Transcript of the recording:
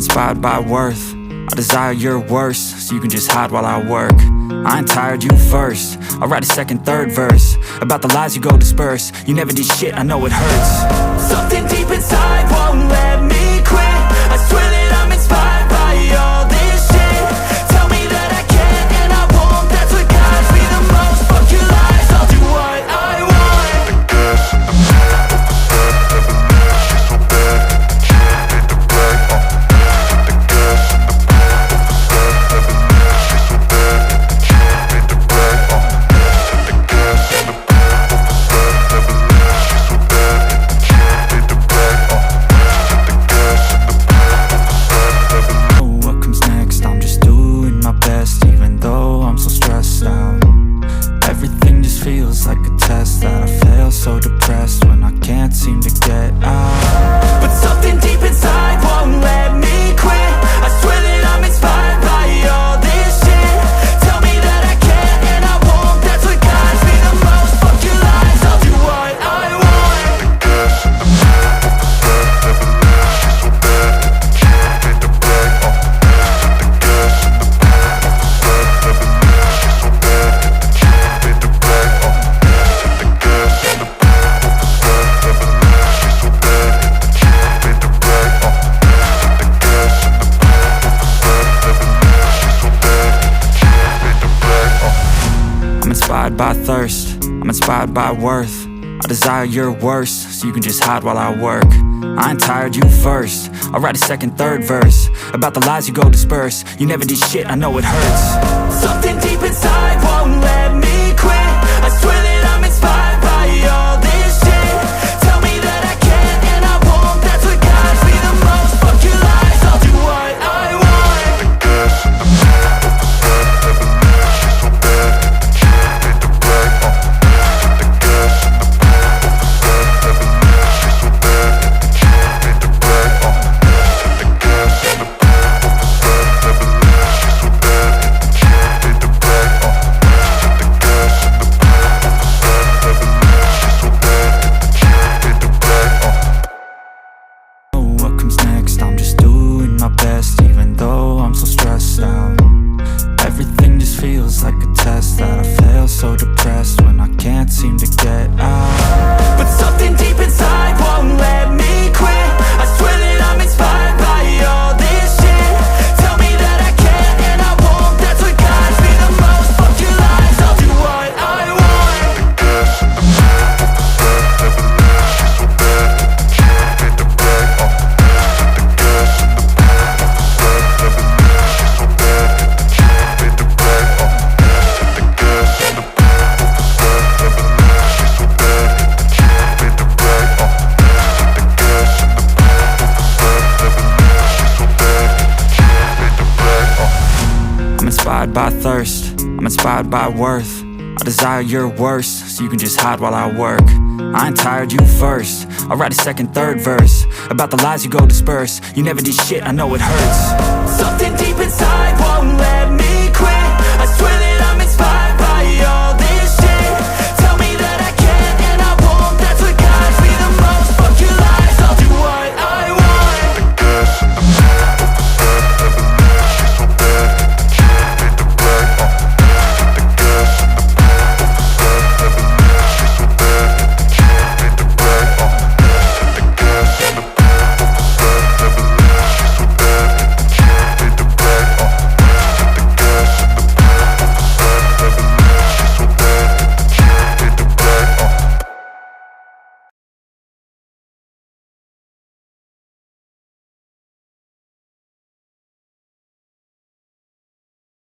inspired by worth. I desire your worst, so you can just hide while I work. I ain't tired, you first. I'll write a second, third verse about the lies you go disperse. You never did shit, I know it hurts. Something deep inside won't let me quit. I swear that I'm inspired by all this shit. Tell me that I can't and I won't. That's what guides me the most. Fuck your lies, I'll do what I want. So depressed when I can't seem to get out. But something deep inside won't let me quit. I swear that I'm inspired by all this shit. Tell me that I can't and I won't. That's what guides me the most. Fuck your lies, I'll do what I want. I'm inspired by thirst, I'm inspired by worth. I desire your worst, so you can just hide while I work. I ain't tired, you first. I'll write a second, third verse about the lies you go disperse. You never did shit, I know it hurts. Something deep inside won't let me quit. I swear that I'm inspired by all this shit. Tell me that I can't and I won't. That's what guides me the most. Fuck your lies, I'll do what I want. I'm just doing my best, even though I'm so stressed out. Everything just feels like a test that I fail, so depressed when I can't seem to get out. But something deep inside won't let me quit. I swear that I'm inspired by all this shit. Tell me that I can't and I won't. That's what guides me the most. Fuck your lies, I'll do what I want. I'm inspired by thirst, I'm inspired by worth. I desire your worst, so you can just hide while I work. I ain't tired, you first. I'll write a second, third verse about the lies you go disperse. You never did shit, I know it hurts. Something deep inside won't let me quit.